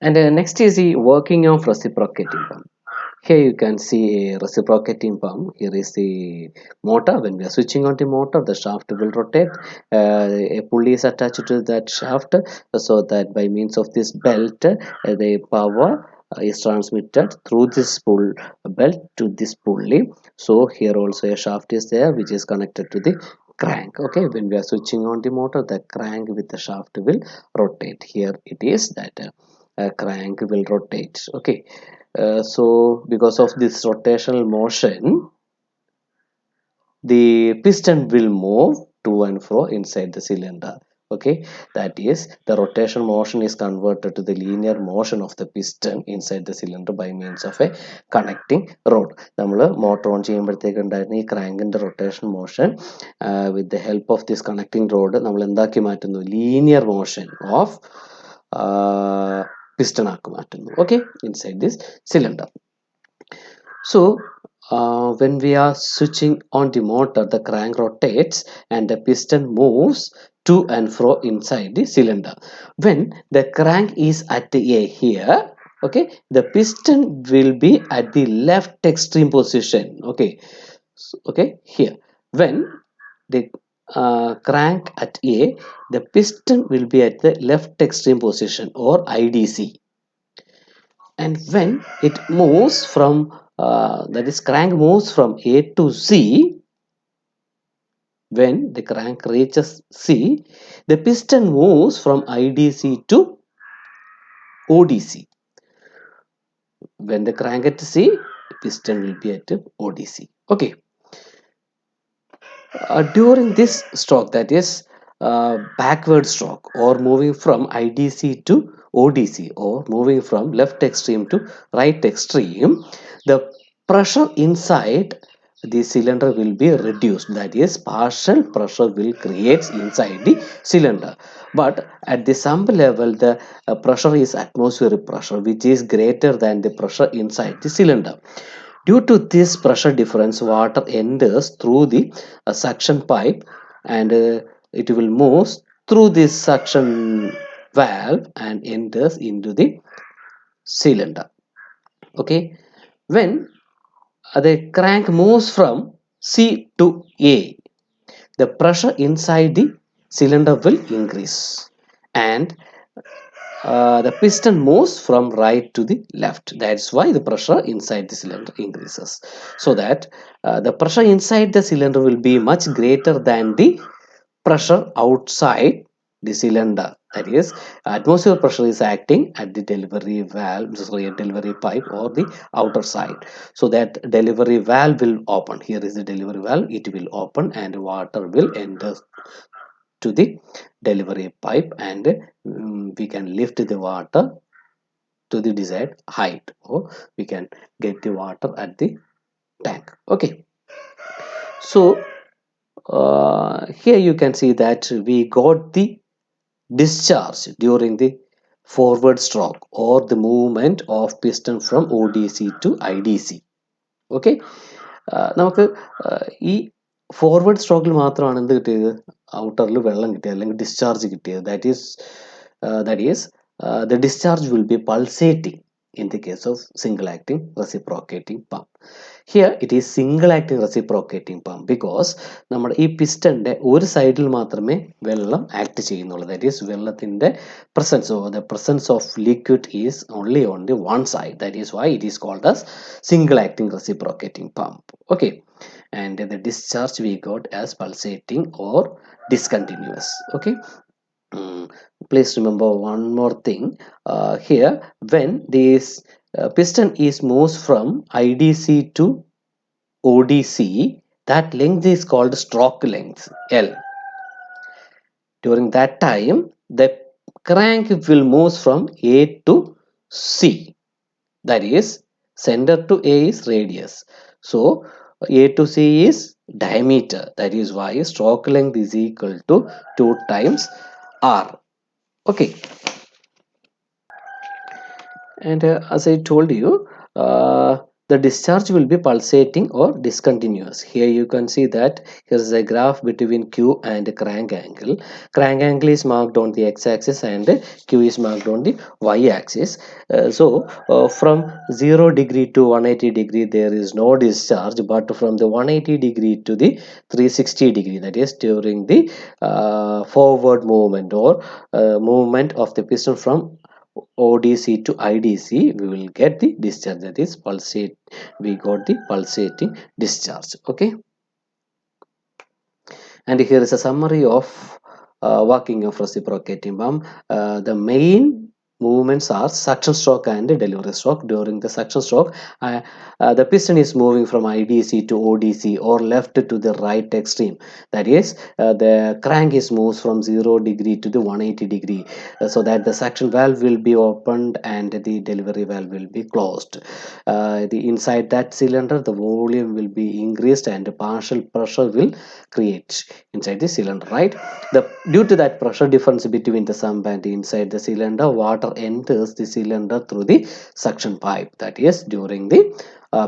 And next is the working of reciprocating pump. Here you can see a reciprocating pump. Here is the motor. When we are switching on the motor, the shaft will rotate. A pulley is attached to that shaft, so that by means of this belt, the power is transmitted through this belt to this pulley. So here also a shaft is there, which is connected to the crank. Okay, when we are switching on the motor, the crank with the shaft will rotate. Here it is that crank will rotate. Okay, so because of this rotational motion, the piston will move to and fro inside the cylinder. Okay, that is, the rotational motion is converted to the linear motion of the piston inside the cylinder by means of a connecting rod. നമ്മൾ motor on ചെയ്യുമ്പോഴത്തേക്ക് ഉണ്ടായിരുന്ന ഈ ക്രാങ്കിൻ്റെ rotation motion with the help of this connecting rod നമ്മൾ എന്താക്കി മാറ്റുന്നു, linear motion of piston ആക്കി മാറ്റുന്നു. Okay, inside this cylinder. So when we are switching on the motor, the crank rotates and the piston moves to and fro inside the cylinder. When the crank is at A here, okay, the piston will be at the left extreme position. Okay, so, okay, here when the crank at A, the piston will be at the left extreme position or IDC. And when it moves from that is, crank moves from A to C, when the crank reaches C, the piston moves from IDC to ODC. When the crank at C, the piston will be at ODC. Okay, during this stroke, that is backward stroke, or moving from IDC to ODC, or moving from left extreme to right extreme, the pressure inside the cylinder will be reduced. That is, partial pressure will create inside the cylinder, but at the sump level the pressure is atmospheric pressure, which is greater than the pressure inside the cylinder. Due to this pressure difference, water enters through the suction pipe, and it will move through this suction valve and enters into the cylinder. Okay, when the crank moves from C to A, the pressure inside the cylinder will increase, and the piston moves from right to the left. That's why the pressure inside the cylinder increases, so that the pressure inside the cylinder will be much greater than the pressure outside the cylinder. That is, atmospheric pressure is acting at the delivery valve, sorry, delivery pipe or the outer side, so that delivery valve will open. Here is the delivery valve, it will open and water will enter to the delivery pipe, and we can lift the water to the desired height, or we can get the water at the tank. Okay, so here you can see that we got the discharge during the forward stroke, or the movement of piston from ODC to IDC. Okay, നമുക്ക് ഈ forward സ്ട്രോക്കിൽ മാത്രമാണ് എന്ത് കിട്ടിയത്, ഔട്ടറിൽ വെള്ളം കിട്ടിയത് അല്ലെങ്കിൽ discharge കിട്ടിയത്. that is the discharge will be pulsating in the case of single acting reciprocating pump. Here it is single acting reciprocating pump because നമ്മുടെ ഈ പിസ്റ്റന്റെ ഒരു സൈഡിൽ മാത്രമേ വെള്ളം ആക്ട് ചെയ്യുന്നുള്ളൂ. that is, വെള്ളത്തിന്റെ presence, or the presence of liquid is only on the one side. That is why it is called as single acting reciprocating pump. Okay, and the discharge we got as pulsating or discontinuous. Okay, please remember one more thing. Here when this piston is moves from IDC to ODC, that length is called stroke length, L. During that time the crank will move from A to C. That is, center to A is radius, so A to C is diameter. That is why stroke length is equal to 2 times R. Okay, and as I told you, the discharge will be pulsating or discontinuous. Here you can see that here is a graph between Q and crank angle. Crank angle is marked on the x-axis and Q is marked on the y-axis. From 0 degree to 180 degree there is no discharge, but from the 180 degree to the 360 degree, that is during the forward movement or movement of the piston from ODC to IDC, we will get the discharge, that is pulsate. We got the pulsating discharge. Okay, and here is a summary of working of reciprocating pump. The main movements are suction stroke and delivery stroke. During the suction stroke, the piston is moving from IDC to ODC or left to the right extreme. That is, the crank is moves from 0 degree to the 180 degree, so that the suction valve will be opened and the delivery valve will be closed. The inside that cylinder, the volume will be increased and partial pressure will create inside the cylinder, right? Due to that pressure difference between the sump and inside the cylinder, water enters the cylinder through the suction pipe, that is during the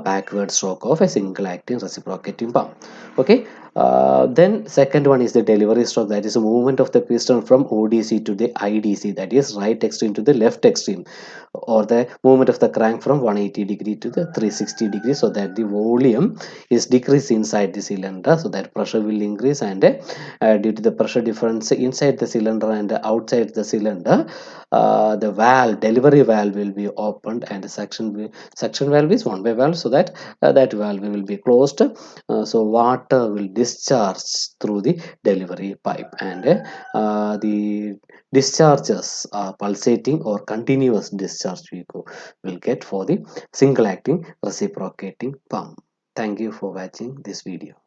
backward stroke of a single acting reciprocating pump. Okay, then second one is the delivery stroke, that is a movement of the piston from ODC to the IDC, that is right extreme to the left extreme, or the movement of the crank from 180 degree to the 360 degree, so that the volume is decreased inside the cylinder, so that pressure will increase, and due to the pressure difference inside the cylinder and outside the cylinder, the valve, delivery valve will be opened, and the suction valve is one way valve, so that that valve will be closed. So water will discharge through the delivery pipe, and the discharges are pulsating or continuous discharge will get for the single acting reciprocating pump. Thank you for watching this video.